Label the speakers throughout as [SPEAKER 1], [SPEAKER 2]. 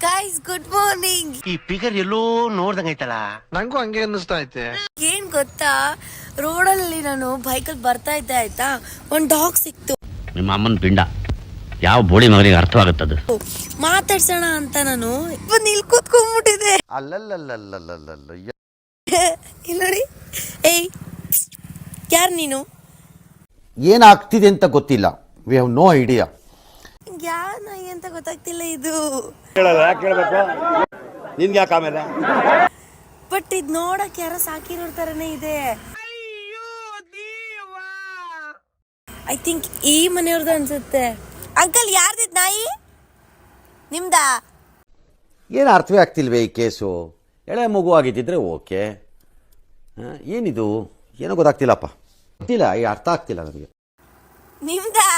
[SPEAKER 1] Guys good morning.
[SPEAKER 2] ಈ figure ಎಲ್ಲೋ ನೋಡ್ದಂಗೈತಲ್ಲ.
[SPEAKER 3] ನಂಗೂ ಹಂಗೆ ಅನ್ನಿಸ್ತಾ ಐತೆ.
[SPEAKER 1] ಏನ್ ಗೊತ್ತಾ, ರೋಡಲ್ಲಿ ನಾನು ಬೈಕಲ್ಲಿ ಬರ್ತಾ ಇದ್ದೆ ಆಯ್ತಾ, ಒಂದ್ ಡಾಗ್ ಸಿಕ್ತು.
[SPEAKER 4] ನಿಮ್ಮ ಅಮ್ಮನ ಪಿಂಡ ಯಾವ ಬೋಳಿ ಮಗನಿಗೆ ಅರ್ಥವಾಗುತ್ತದೆ.
[SPEAKER 1] ಮಾತಾಡ್ಸೋಣ ಅಂತ ನಾನು ಬಂದು ಇಲ್ಲಿ ಕೂತ್ಕೊಂಡ್ಬಿಟ್ಟಿದೆ.
[SPEAKER 3] ಅಲ್ಲಲ್ಲಲ್ಲಲ್ಲಲ್ಲಲ್ಲ
[SPEAKER 1] ಇಲ್ಲಿ ನೋಡಿ. ಏಯ್, ಯಾರು ನೀನು?
[SPEAKER 5] ಏನಾಗ್ತಿದೆ ಅಂತ ಗೊತ್ತಿಲ್ಲ. We have no idea.
[SPEAKER 1] ಯಾರು ನಾಯಿ ಅಂತ ಗೊತ್ತಾಗ್ತಿಲ್ಲ ಇದು.
[SPEAKER 2] ನಿನ್ಗೆ ಯಾಕೆ ಆಮೇಲೆ?
[SPEAKER 1] ಬಟ್ ಇದ್ ನೋಡಕ್ ಯಾರೋ ಸಾಕಿರೋ ತರನೇ ಇದೆ. ಐ ಥಿಂಕ್ ಈ ಮನೆಯವ್ರದ್ದು ಅನ್ಸುತ್ತೆ. ಅಂಕಲ್, ಯಾರ್ದಿದ್ ನಾಯಿ? ನಿಮ್ದಾ?
[SPEAKER 5] ಏನು ಅರ್ಥವೇ ಆಗ್ತಿಲ್ವೇ ಈ ಕೇಸು? ಎಳೆ ಮಗು ಆಗಿದ್ದಿದ್ರೆ ಓಕೆ. ಏನಿದು ಏನೋ ಗೊತ್ತಾಗ್ತಿಲ್ಲಪ್ಪ. ಗೊತ್ತಿಲ್ಲ, ಈ ಅರ್ಥ ಆಗ್ತಿಲ್ಲ ನನಗೆ.
[SPEAKER 1] ನಿಮ್ದಾ?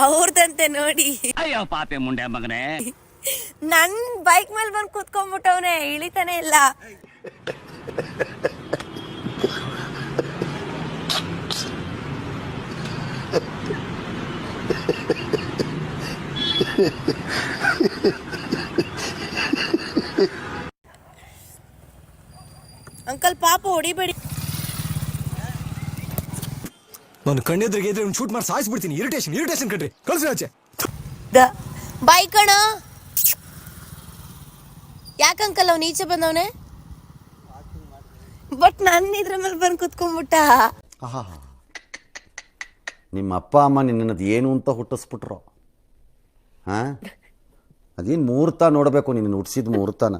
[SPEAKER 1] ಅವ್ರದಂತೆ ನೋಡಿ.
[SPEAKER 4] ಅಯ್ಯೋ ಪಾಪೆ ಮುಂಡೆ ಮಗನೇ,
[SPEAKER 1] ನನ್ ಬೈಕ್ ಮೇಲೆ ಬಂದು ಕೂತ್ಕೊಂಡ್ಬಿಟ್ಟವ್ನೆ, ಇಳಿತಾನೆ ಇಲ್ಲ. ಅಂಕಲ್ ಪಾಪ ಹೊಡಿಬೇಡಿ.
[SPEAKER 6] ನಾನು ಕಣ್ಣೆದ್ರಿಗೆ ಇದ್ರೆ ಶೂಟ್ ಮಾಡಿ ಸಾಯಿಸ್ಬಿಡ್ತೀನಿ. ಇರಿಟೇಷನ್ ಕಣ್ರಿ, ಕಳ್ಸಿ ಆಚೆ.
[SPEAKER 1] ಬೈಕ್ ಅಣ್ಣ. ಯಾಕಂಕಲ್ ಅವ್ನು ಈಚೆ ಬಂದವನೆ? ಬಟ್ ನನ್ನ ಇದ್ರ ಮೇಲೆ ಬಂದು ಕುತ್ಕೊಂಡ್ಬಿಟ್ಟ.
[SPEAKER 5] ನಿಮ್ಮ ಅಪ್ಪ ಅಮ್ಮ ನಿನ್ನದು ಏನು ಅಂತ ಹುಟ್ಟಿಸ್ಬಿಟ್ರು. ಹಾಂ, ಅದೇನು ಮುಹೂರ್ತ ನೋಡಬೇಕು, ನಿನ್ನ ಹುಟ್ಟಿಸಿದ ಮುಹೂರ್ತನ.